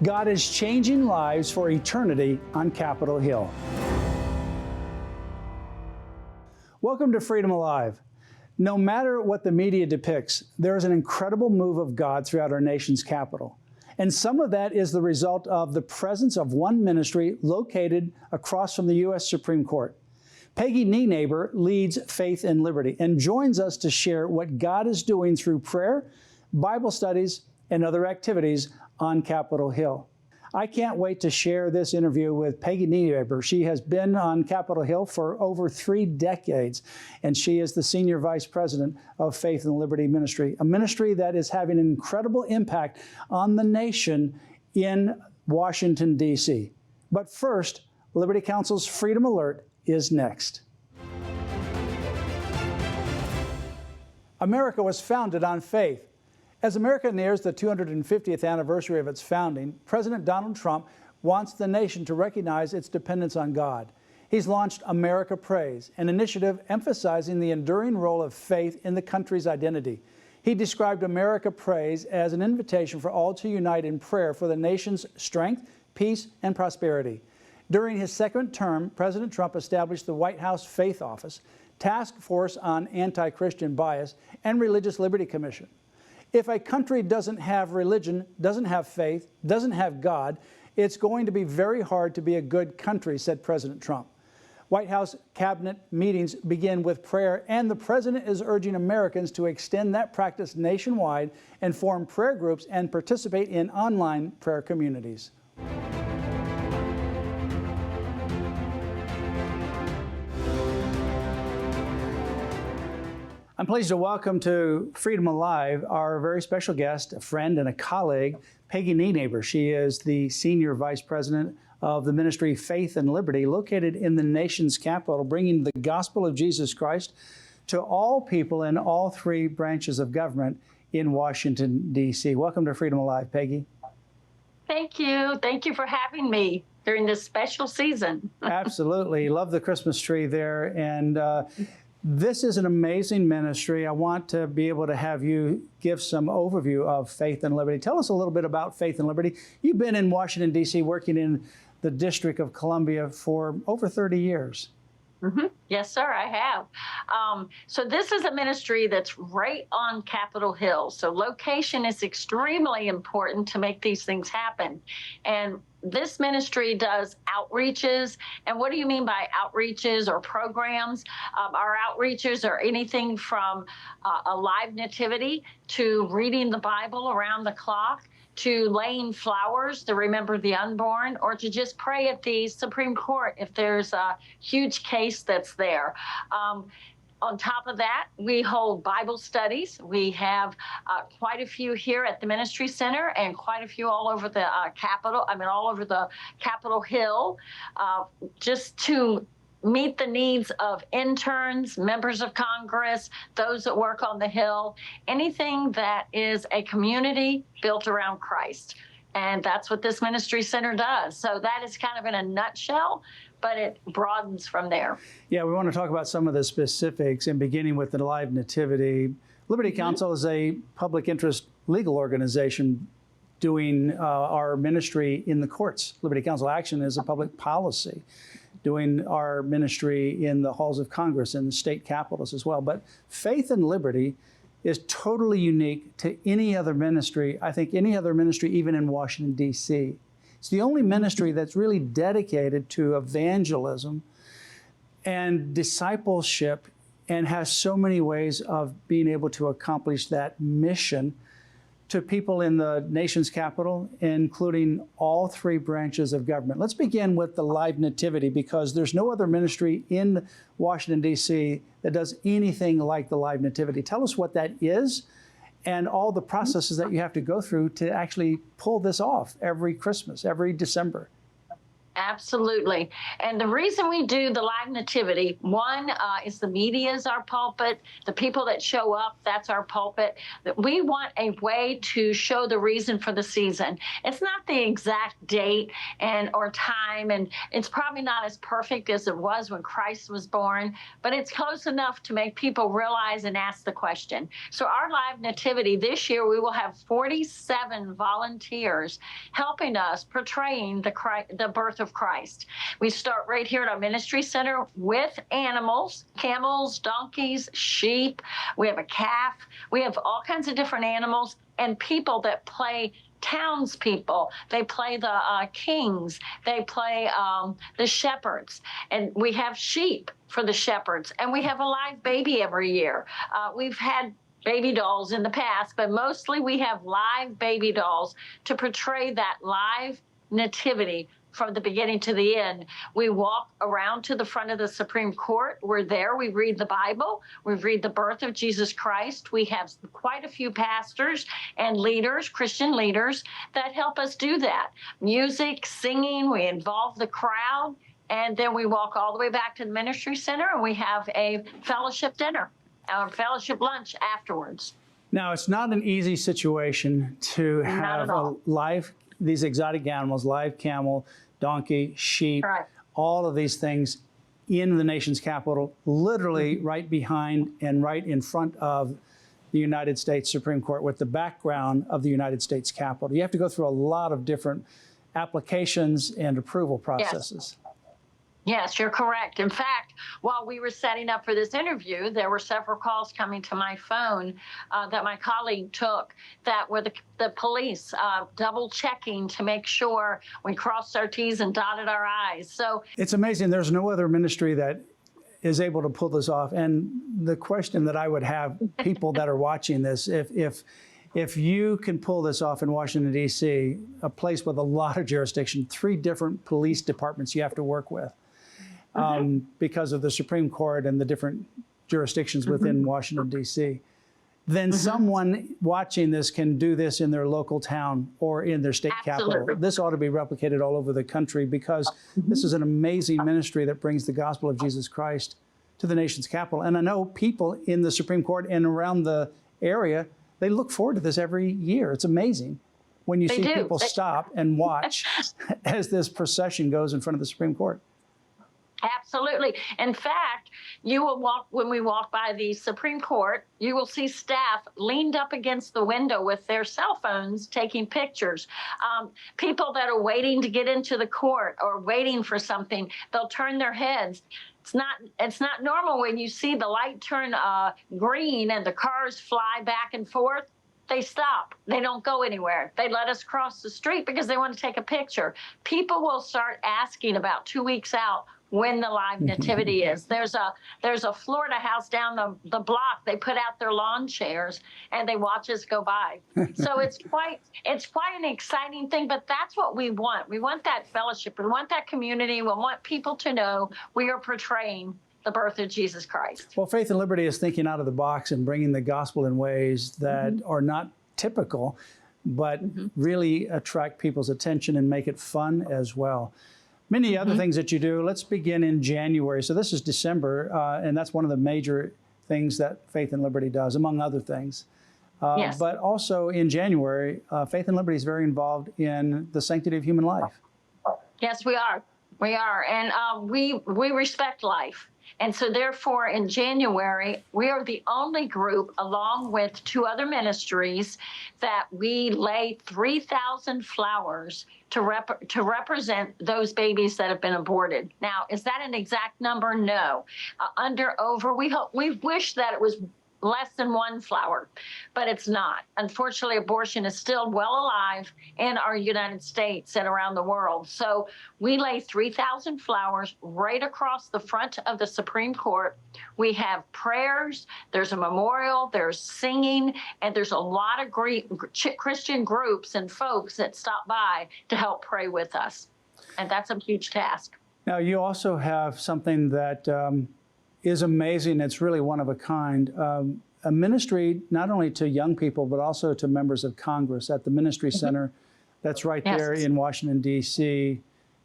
God is changing lives for eternity on Capitol Hill. Welcome to Freedom Alive. No matter what the media depicts, there is an incredible move of God throughout our nation's capital. And some of that is the result of the presence of one ministry located across from the U.S. Supreme Court. Peggy Nienaber leads Faith and Liberty and joins us to share what God is doing through prayer, Bible studies, and other activities on Capitol Hill. I can't wait to share this interview with Peggy Nienaber. She has been on Capitol Hill for over 3 decades, and she is the Senior Vice President of Faith and Liberty Ministry, a ministry that is having an incredible impact on the nation in Washington, D.C. But first, Liberty Counsel's Freedom Alert is next. America was founded on faith. As America nears the 250th anniversary of its founding, President Donald Trump wants the nation to recognize its dependence on God. He's launched America Prays, an initiative emphasizing the enduring role of faith in the country's identity. He described America Prays as an invitation for all to unite in prayer for the nation's strength, peace, and prosperity. During his second term, President Trump established the White House Faith Office, Task Force on Anti-Christian Bias, and Religious Liberty Commission. If a country doesn't have religion, doesn't have faith, doesn't have God, it's going to be very hard to be a good country, said President Trump. White House cabinet meetings begin with prayer, and the president is urging Americans to extend that practice nationwide and form prayer groups and participate in online prayer communities. I'm pleased to welcome to Freedom Alive our very special guest, a friend and a colleague, Peggy Nienaber. She is the Senior Vice President of the ministry Faith and Liberty, located in the nation's capital, bringing the gospel of Jesus Christ to all people in all 3 branches of government in Washington, D.C. Welcome to Freedom Alive, Peggy. Thank you. Thank you for having me during this special season. Absolutely. Love the Christmas tree there. And this is an amazing ministry. I want to be able to have you give some overview of Faith and Liberty. Tell us a little bit about Faith and Liberty. You've been in Washington, D.C., working in the District of Columbia for over 30 years. Mm-hmm. Yes, sir, I have. So this is a ministry that's right on Capitol Hill. So location is extremely important to make these things happen. And this ministry does outreaches. And what do you mean by outreaches or programs? Our outreaches are anything from a live nativity to reading the Bible around the clock, to laying flowers to remember the unborn, or to just pray at the Supreme Court if there's a huge case that's there. On top of that, we hold Bible studies. We have quite a few here at the Ministry Center and quite a few all over the all over the Capitol Hill, just to meet the needs of interns, members of Congress, those that work on the Hill, anything that is a community built around Christ. And that's what this Ministry Center does. So that is kind of in a nutshell, but it broadens from there. Yeah, we want to talk about some of the specifics, and beginning with the live nativity. Liberty Counsel is a public interest legal organization doing our ministry in the courts. Liberty Counsel Action is a public policy, doing our ministry in the halls of Congress and the state capitals as well. But Faith and Liberty is totally unique to any other ministry, I think any other ministry even in Washington, D.C. It's the only ministry that's really dedicated to evangelism and discipleship and has so many ways of being able to accomplish that mission to people in the nation's capital, including all 3 branches of government. Let's begin with the live nativity, because there's no other ministry in Washington, D.C. that does anything like the live nativity. Tell us what that is and all the processes that you have to go through to actually pull this off every Christmas, every December. Absolutely. And the reason we do the live nativity, one is the media is our pulpit. The people that show up, that's our pulpit. That we want a way to show the reason for the season. It's not the exact date and or time, and it's probably not as perfect as it was when Christ was born, but it's close enough to make people realize and ask the question. So our live nativity this year, we will have 47 volunteers helping us portraying the birth of Christ. We start right here at our ministry center with animals, camels, donkeys, sheep. We have a calf. We have all kinds of different animals and people that play townspeople. They play the kings. They play the shepherds. And we have sheep for the shepherds. And we have a live baby every year. We've had baby dolls in the past, but mostly we have live baby dolls to portray that live nativity from the beginning to the end. We walk around to the front of the Supreme Court. We're there. We read the Bible. We read the birth of Jesus Christ. We have quite a few pastors and leaders, Christian leaders, that help us do that. Music, singing, we involve the crowd, and then we walk all the way back to the ministry center, and we have a fellowship dinner, our fellowship lunch afterwards. Now, it's not an easy situation to have these exotic animals, live camel, donkey, sheep, Right. all of these things in the nation's capital, literally right behind and right in front of the United States Supreme Court with the background of the United States Capitol. You have to go through a lot of different applications and approval processes. Yes, you're correct. In fact, while we were setting up for this interview, there were several calls coming to my phone that my colleague took that were the police double checking to make sure we crossed our T's and dotted our I's. So it's amazing. There's no other ministry that is able to pull this off. And the question that I would have people that are watching this, if you can pull this off in Washington, D.C., a place with a lot of jurisdiction, 3 different police departments you have to work with, because of the Supreme Court and the different jurisdictions within Washington, D.C., then someone watching this can do this in their local town or in their state capital. This ought to be replicated all over the country because this is an amazing ministry that brings the gospel of Jesus Christ to the nation's capital. And I know people in the Supreme Court and around the area, they look forward to this every year. It's amazing when you see people stop and watch as this procession goes in front of the Supreme Court. Absolutely. In fact, you will walk, when we walk by the Supreme Court, you will see staff leaned up against the window with their cell phones taking pictures. People that are waiting to get into the court or waiting for something, they'll turn their heads. It's not normal when you see the light turn green and the cars fly back and forth. They stop. They don't go anywhere. They let us cross the street because they want to take a picture. People will start asking about 2 weeks out when the live nativity is. There's a Florida house down the block. They put out their lawn chairs and they watch us go by. So it's quite an exciting thing, but that's what we want. We want that fellowship. We want that community. We want people to know we are portraying the birth of Jesus Christ. Well, Faith and Liberty is thinking out of the box and bringing the gospel in ways that are not typical, but really attract people's attention and make it fun as well. Many other things that you do. Let's begin in January. So this is December, and that's one of the major things that Faith and Liberty does, among other things. Yes. But also in January, Faith and Liberty is very involved in the sanctity of human life. Yes, we are. We are. And we respect life. And so therefore, in January, we are the only group, along with 2 other ministries, that we lay 3,000 flowers to represent those babies that have been aborted. Now, is that an exact number? No. We wish that it was less than 1 flower, but it's not. Unfortunately, abortion is still well alive in our United States and around the world. So we lay 3,000 flowers right across the front of the Supreme Court. We have prayers, there's a memorial, there's singing, and there's a lot of great Christian groups and folks that stop by to help pray with us. And that's a huge task. Now, you also have something that is amazing. It's really one of a kind. A ministry not only to young people, but also to members of Congress at the Ministry Center that's right there in Washington, D.C.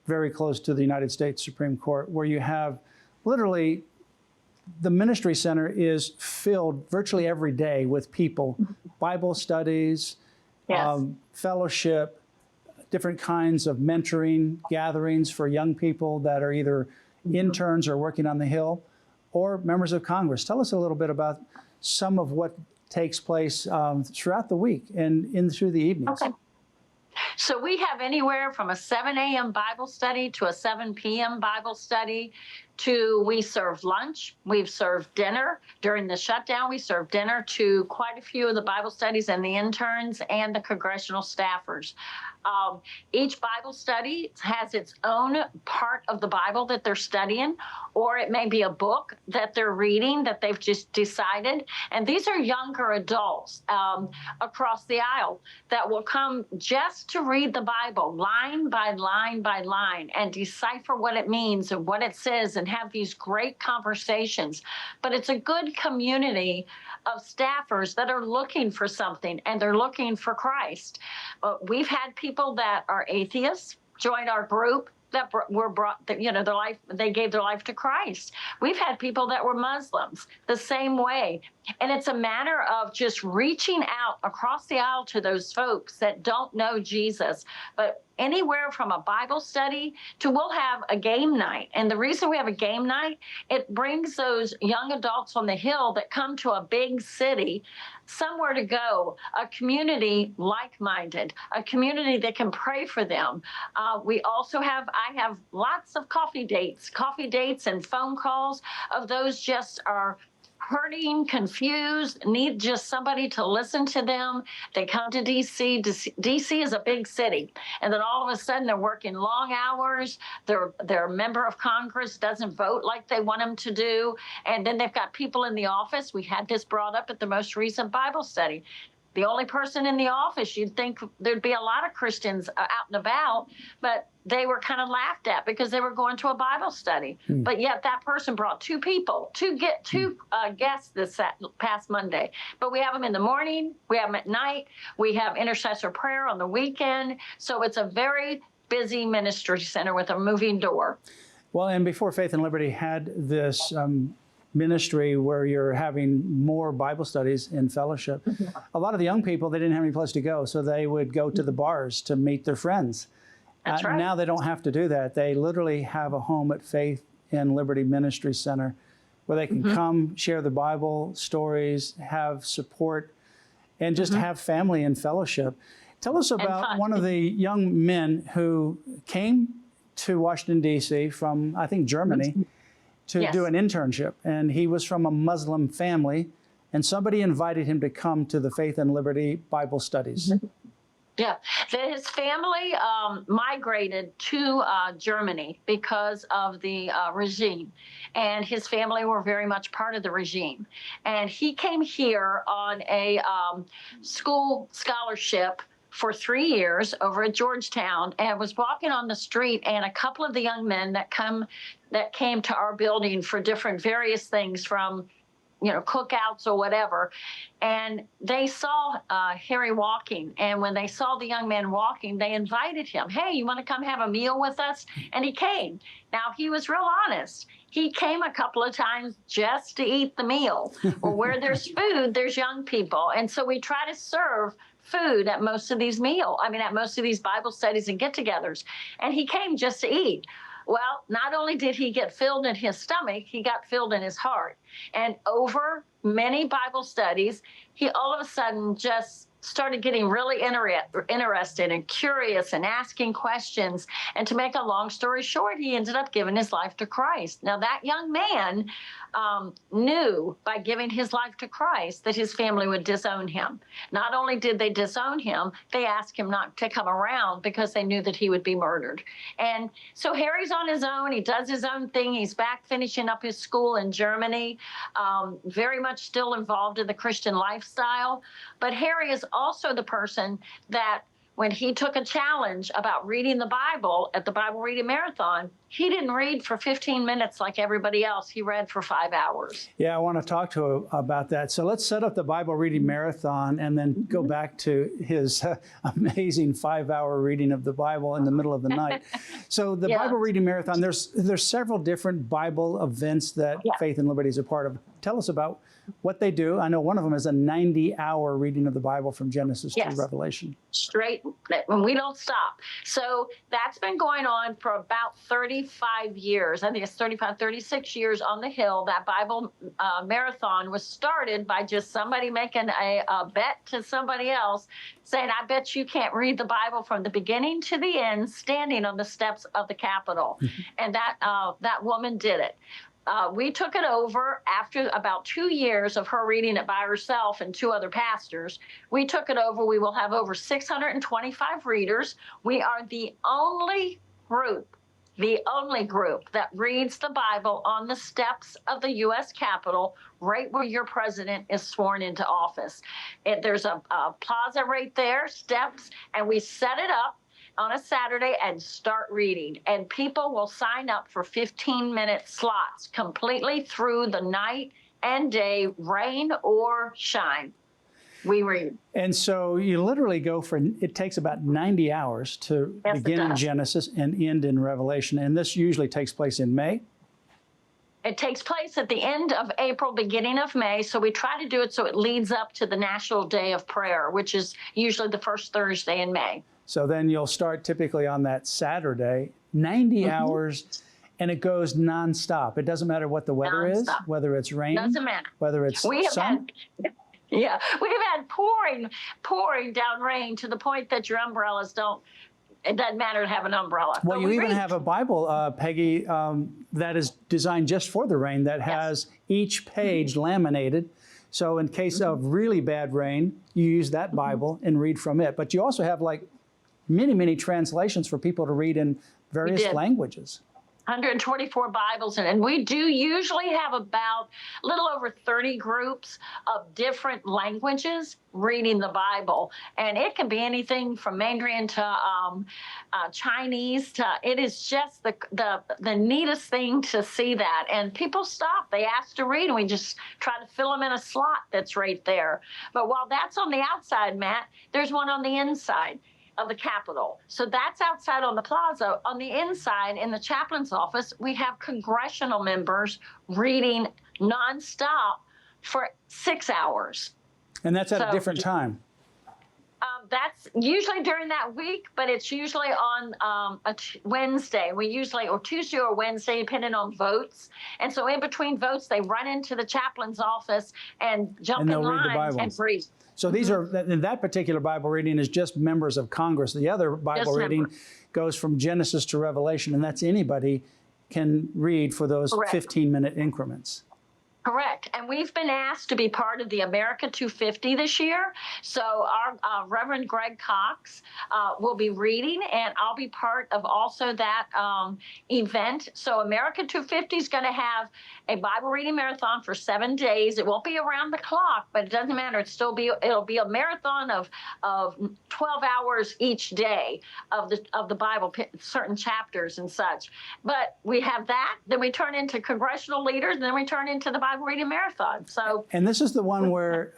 very close to the United States Supreme Court, where you have literally the ministry center is filled virtually every day with people, Bible studies, Yes. Fellowship, different kinds of mentoring gatherings for young people that are either interns or working on the Hill, or members of Congress. Tell us a little bit about some of what takes place throughout the week and in through the evenings. Okay. So we have anywhere from a 7 a.m. Bible study to a 7 p.m. Bible study to we serve lunch. We've served dinner. During the shutdown, we served dinner to quite a few of the Bible studies and the interns and the congressional staffers. Each Bible study has its own part of the Bible that they're studying, or it may be a book that they're reading that they've just decided. And these are younger adults across the aisle that will come just to read the Bible line by line by line and decipher what it means and what it says and have these great conversations. But it's a good community of staffers that are looking for something, and they're looking for Christ. We've had people that are atheists join our group that were brought, you know, their life, they gave their life to Christ. We've had people that were Muslims the same way. And it's a matter of just reaching out across the aisle to those folks that don't know Jesus. But anywhere from a Bible study to we'll have a game night. And the reason we have a game night, it brings those young adults on the Hill that come to a big city somewhere to go, a community like-minded, a community that can pray for them. We also have, I have lots of coffee dates and phone calls of those just are hurting, confused, need just somebody to listen to them. They come to DC. DC is a big city. And then all of a sudden they're working long hours. Their member of Congress doesn't vote like they want them to do. And then they've got people in the office. We had this brought up at the most recent Bible study. The only person in the office, you'd think there'd be a lot of Christians out and about, but they were kind of laughed at because they were going to a Bible study. But yet that person brought two guests this past Monday. But we have them in the morning, we have them at night, we have intercessor prayer on the weekend. So it's a very busy ministry center with a moving door. Well, and before Faith and Liberty had this ministry where you're having more Bible studies and fellowship, a lot of the young people, they didn't have any place to go, so they would go to the bars to meet their friends. That's right. Now they don't have to do that. They literally have a home at Faith and Liberty Ministry Center where they can come, share the Bible stories, have support, and just have family and fellowship. Tell us about one of the young men who came to Washington, D.C. from, I think, Germany, to do an internship. And he was from a Muslim family, and somebody invited him to come to the Faith and Liberty Bible studies. Yeah, his family migrated to Germany because of the regime, and his family were very much part of the regime. And he came here on a school scholarship for 3 years over at Georgetown, and was walking on the street, and a couple of the young men that came to our building for different various things, from cookouts or whatever. And they saw Harry walking. And when they saw the young man walking, they invited him. Hey, you want to come have a meal with us? And he came. Now, he was real honest. He came a couple of times just to eat the meal. Well, where there's food, there's young people. And so we try to serve food at most of these at most of these Bible studies and get-togethers. And he came just to eat. Well, not only did he get filled in his stomach, he got filled in his heart. And over many Bible studies, he all of a sudden just started getting really interested and curious and asking questions. And to make a long story short, he ended up giving his life to Christ. Now, that young man knew by giving his life to Christ that his family would disown him. Not only did they disown him, they asked him not to come around because they knew that he would be murdered. And so Harry's on his own. He does his own thing. He's back finishing up his school in Germany, very much still involved in the Christian lifestyle. But Harry is also the person that when he took a challenge about reading the Bible at the Bible reading marathon, he didn't read for 15 minutes like everybody else. He read for 5 hours. Yeah, I want to talk to him about that. So let's set up the Bible reading marathon and then go back to his amazing 5-hour reading of the Bible in the middle of the night. So the Bible reading marathon, there's several different Bible events that Faith and Liberty is a part of. Tell us about what they do. I know one of them is a 90-hour reading of the Bible from Genesis to Revelation. Straight, and we don't stop. So that's been going on for about 35 years. I think it's 35, 36 years on the Hill. That Bible marathon was started by just somebody making a bet to somebody else, saying, I bet you can't read the Bible from the beginning to the end standing on the steps of the Capitol. And that woman did it. We took it over after about 2 years of her reading it by herself and 2 other pastors. We took it over. We will have over 625 readers. We are the only group that reads the Bible on the steps of the U.S. Capitol, right where your president is sworn into office. There's a plaza right there, steps, and we set it up on a Saturday and start reading. And people will sign up for 15-minute slots completely through the night and day, rain or shine. We read. And so you literally go for, it takes about 90 hours to begin in Genesis and end in Revelation. And this usually takes place in May. It takes place at the end of April, beginning of May. So we try to do it so it leads up to the National Day of Prayer, which is usually the first Thursday in May. So then you'll start typically on that Saturday, 90 hours, and it goes nonstop. It doesn't matter what the weather is, whether it's rain, doesn't matter, whether it's sun. We've had pouring down rain to the point that your umbrellas it doesn't matter to have an umbrella. Well, you even have a Bible, Peggy, that is designed just for the rain, that has each page laminated. So in case of really bad rain, you use that Bible and read from it. But you also have like many translations for people to read in various languages. 124 Bibles, and we do usually have about a little over 30 groups of different languages reading the Bible, and it can be anything from Mandarin to Chinese. It is just the neatest thing to see that, and people stop. They ask to read, and we just try to fill them in a slot that's right there. But while that's on the outside, Matt, there's one on the inside of the Capitol. So that's outside on the plaza. On the inside, in the chaplain's office, we have congressional members reading nonstop for 6 hours. And that's at a different time. That's usually during that week, but it's usually on a Wednesday. Or Tuesday or Wednesday, depending on votes. And so in between votes, they run into the chaplain's office and jump in line and read. So these are, in that particular Bible reading is just members of Congress. The other Bible reading goes from Genesis to Revelation, and that's anybody can read for those 15-minute increments. Correct. And we've been asked to be part of the America 250 this year. So our Reverend Greg Cox will be reading, and I'll be part of also that event. So America 250 is going to have a Bible reading marathon for 7 days. It won't be around the clock, but it doesn't matter. It'll be a marathon of 12 hours each day of the Bible, certain chapters and such. But we have that. Then we turn into congressional leaders, and then we turn into the Bible reading marathon. So, and this is the one where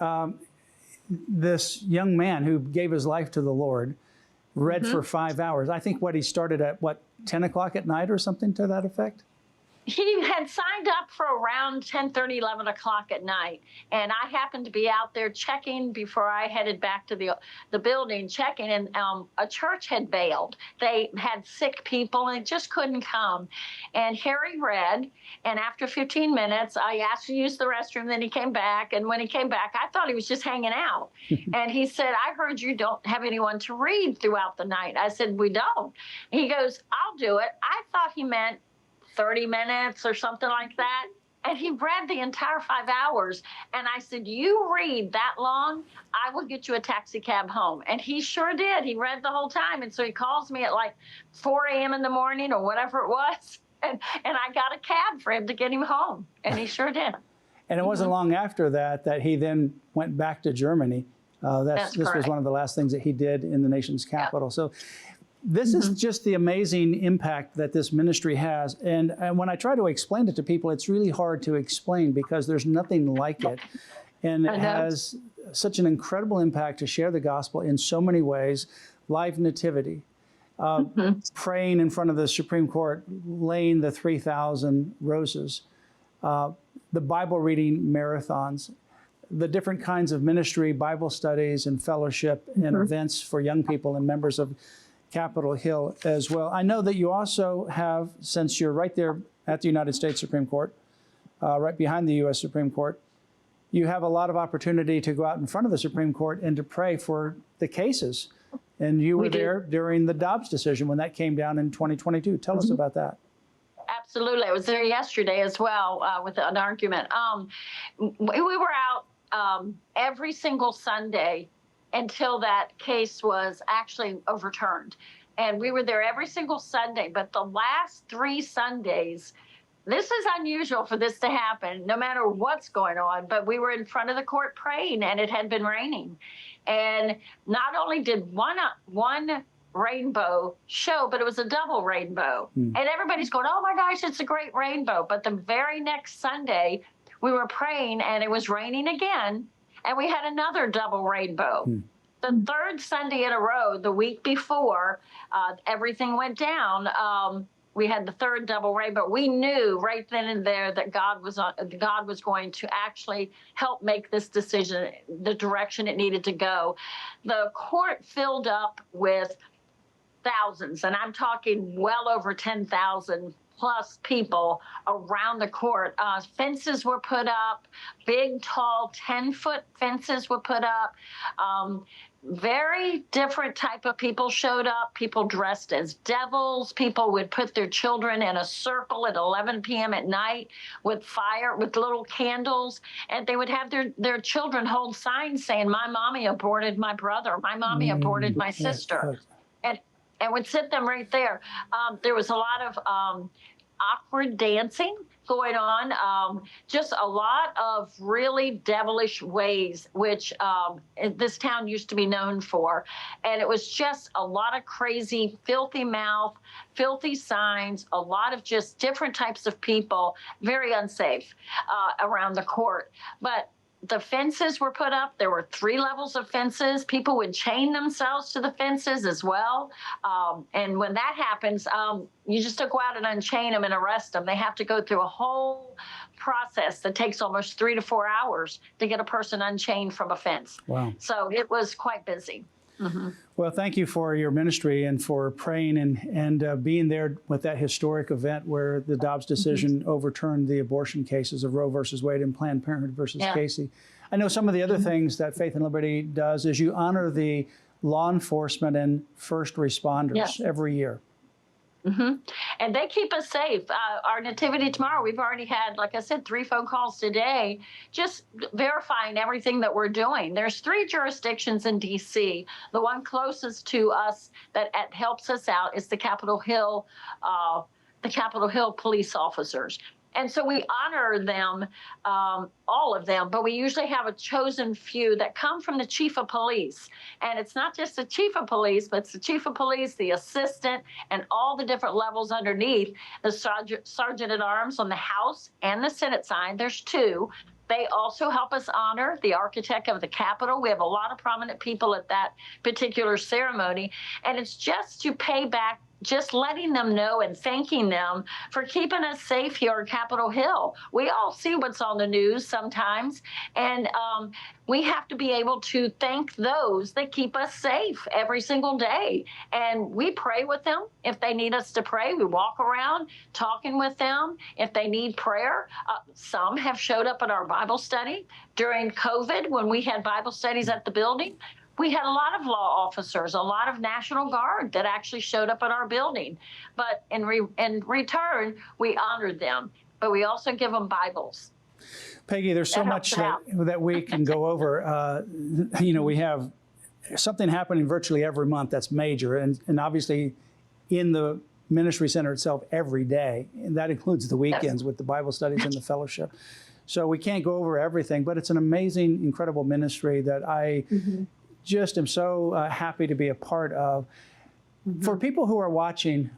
this young man who gave his life to the Lord read for 5 hours. I think he started at 10 o'clock at night or something to that effect? He had signed up for around 10:30, 11 o'clock at night, and I happened to be out there checking before I headed back to the building, checking, and a church had bailed. They had sick people, and it just couldn't come. And Harry read, and after 15 minutes, I asked to use the restroom, then he came back, and when he came back, I thought he was just hanging out. And he said, I heard you don't have anyone to read throughout the night. I said, we don't. He goes, I'll do it. I thought he meant 30 minutes or something like that. And he read the entire 5 hours. And I said, you read that long, I will get you a taxi cab home. And he sure did. He read the whole time. And so he calls me at like 4 a.m. in the morning or whatever it was. And I got a cab for him to get him home. And he sure did. And it wasn't long after that he then went back to Germany That's this was correct. one of the last things that he did in the nation's capital. So this is just the amazing impact that this ministry has. And when I try to explain it to people, it's really hard to explain because there's nothing like it. And it has such an incredible impact to share the gospel in so many ways. Live nativity, praying in front of the Supreme Court, laying the 3,000 roses, the Bible reading marathons, the different kinds of ministry, Bible studies and fellowship and events for young people and members of Capitol Hill as well. I know that you also have, since you're right there at the United States Supreme Court, right behind the U.S. Supreme Court, you have a lot of opportunity to go out in front of the Supreme Court and to pray for the cases. And you were there during the Dobbs decision when that came down in 2022. Tell us about that. Absolutely. I was there yesterday as well with an argument. We were out every single Sunday until that case was actually overturned. And we were there every single Sunday. But the last 3 Sundays, this is unusual for this to happen, no matter what's going on. But we were in front of the court praying, and it had been raining. And not only did one rainbow show, but it was a double rainbow. And everybody's going, oh my gosh, it's a great rainbow. But the very next Sunday, we were praying, and it was raining again. And we had another double rainbow. The 3rd Sunday in a row, the week before everything went down, we had the 3rd double rainbow. We knew right then and there that God was going to actually help make this decision the direction it needed to go. The court filled up with thousands, and I'm talking well over 10,000 plus people around the court. Fences were put up, big, tall, 10-foot fences were put up. Very different type of people showed up, people dressed as devils. People would put their children in a circle at 11 p.m. at night with fire, with little candles, and they would have their children hold signs saying, my mommy aborted my brother, my mommy aborted my sister. And would sit them right there. There was a lot of awkward dancing going on, just a lot of really devilish ways, which this town used to be known for. And it was just a lot of crazy, filthy mouth, filthy signs, a lot of just different types of people, very unsafe around the court. But the fences were put up. There were 3 levels of fences. People would chain themselves to the fences as well. And when that happens, you just don't go out and unchain them and arrest them. They have to go through a whole process that takes almost 3 to 4 hours to get a person unchained from a fence. Wow. So it was quite busy. Well, thank you for your ministry and for praying and being there with that historic event where the Dobbs decision overturned the abortion cases of Roe versus Wade and Planned Parenthood versus Casey. I know some of the other things that Faith and Liberty does is you honor the law enforcement and first responders every year. And they keep us safe. Our nativity tomorrow, we've already had, like I said, 3 phone calls today, just verifying everything that we're doing. There's 3 jurisdictions in D.C. The one closest to us that helps us out is the Capitol Hill police officers. And so we honor them, all of them, but we usually have a chosen few that come from the chief of police. And it's not just the chief of police, but it's the chief of police, the assistant, and all the different levels underneath. The sergeant at arms on the House and the Senate side, there's 2. They also help us honor the architect of the Capitol. We have a lot of prominent people at that particular ceremony. And it's just to pay back, just letting them know and thanking them for keeping us safe here on Capitol Hill. We all see what's on the news sometimes, and we have to be able to thank those that keep us safe every single day. And we pray with them. If they need us to pray, we walk around talking with them. If they need prayer, some have showed up at our Bible study. During COVID, when we had Bible studies at the building, we had a lot of law officers, a lot of National Guard that actually showed up at our building. But in return, we honored them. But we also give them Bibles. Peggy, there's so much that we can go over. We have something happening virtually every month that's major. And obviously in the ministry center itself every day. And that includes the weekends with the Bible studies and the fellowship. So we can't go over everything, but it's an amazing, incredible ministry that I just am so happy to be a part of. For people who are watching,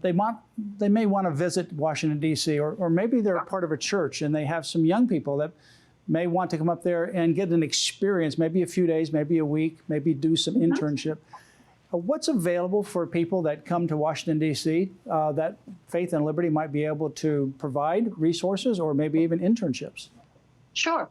they may want to visit Washington, D.C., or maybe they're a part of a church and they have some young people that may want to come up there and get an experience, maybe a few days, maybe a week, maybe do some internship. What's available for people that come to Washington, D.C. That Faith and Liberty might be able to provide resources or maybe even internships? Sure.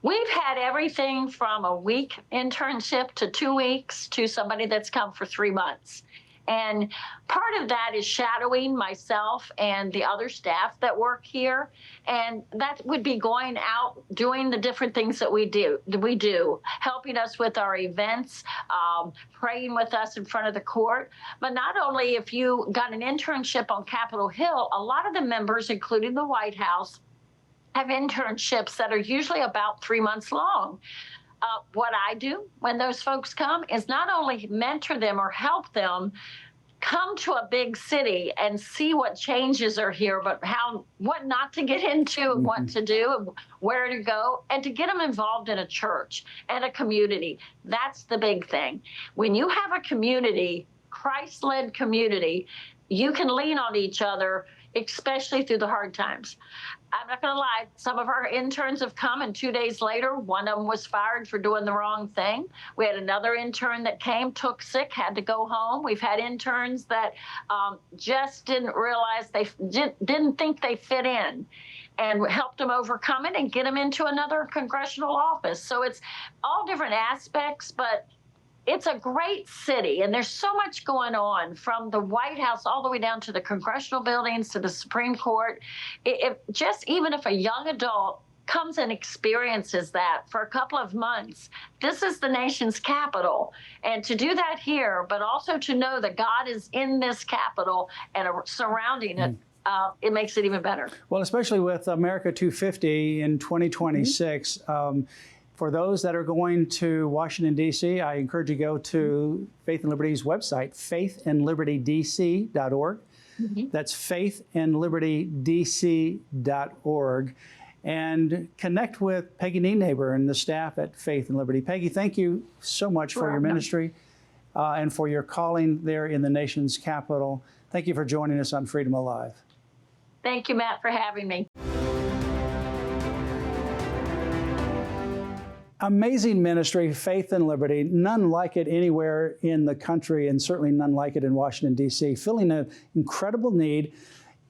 We've had everything from a week internship to 2 weeks to somebody that's come for 3 months. And part of that is shadowing myself and the other staff that work here. And that would be going out, doing the different things that we do, helping us with our events, praying with us in front of the court. But not only if you got an internship on Capitol Hill, a lot of the members, including the White House, have internships that are usually about 3 months long. What I do when those folks come is not only mentor them or help them come to a big city and see what changes are here, but what not to get into and what to do and where to go, and to get them involved in a church and a community. That's the big thing. When you have a community, Christ-led community, you can lean on each other, especially through the hard times. I'm not going to lie, some of our interns have come, and 2 days later, one of them was fired for doing the wrong thing. We had another intern that came, took sick, had to go home. We've had interns that just didn't realize didn't think they fit in, and helped them overcome it and get them into another congressional office. So it's all different aspects, but it's a great city, and there's so much going on from the White House all the way down to the congressional buildings to the Supreme Court. Even if a young adult comes and experiences that for a couple of months, this is the nation's capital. And to do that here, but also to know that God is in this capital and surrounding it, it makes it even better. Well, especially with America 250 in 2026, for those that are going to Washington, D.C., I encourage you to go to Faith and Liberty's website, faithandlibertydc.org. That's faithandlibertydc.org. And connect with Peggy Nienaber and the staff at Faith and Liberty. Peggy, thank you so much for your ministry and for your calling there in the nation's capital. Thank you for joining us on Freedom Alive. Thank you, Matt, for having me. Amazing ministry, Faith and Liberty, none like it anywhere in the country, and certainly none like it in Washington, D.C., filling an incredible need.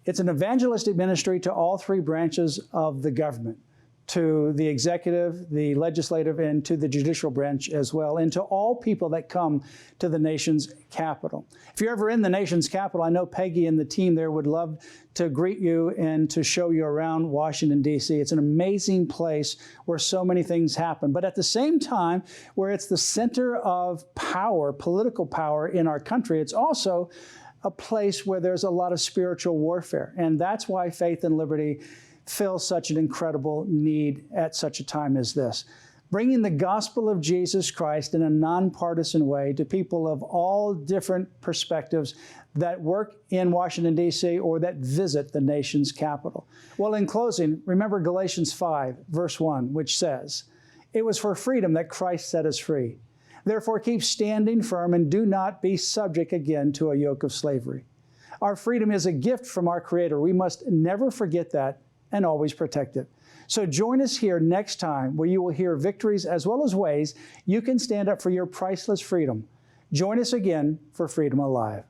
It's an evangelistic ministry to all three branches of the government, to the executive, the legislative, and to the judicial branch as well, and to all people that come to the nation's capital. If you're ever in the nation's capital, I know Peggy and the team there would love to greet you and to show you around Washington, D.C. It's an amazing place where so many things happen. But at the same time, where it's the center of power, political power in our country, it's also a place where there's a lot of spiritual warfare. And that's why Faith and Liberty fills such an incredible need at such a time as this. Bringing the gospel of Jesus Christ in a nonpartisan way to people of all different perspectives that work in Washington, D.C., or that visit the nation's capital. Well, in closing, remember Galatians 5, verse 1, which says, "It was for freedom that Christ set us free. Therefore, keep standing firm and do not be subject again to a yoke of slavery." Our freedom is a gift from our Creator. We must never forget that and always protect it. So join us here next time, where you will hear victories as well as ways you can stand up for your priceless freedom. Join us again for Freedom Alive.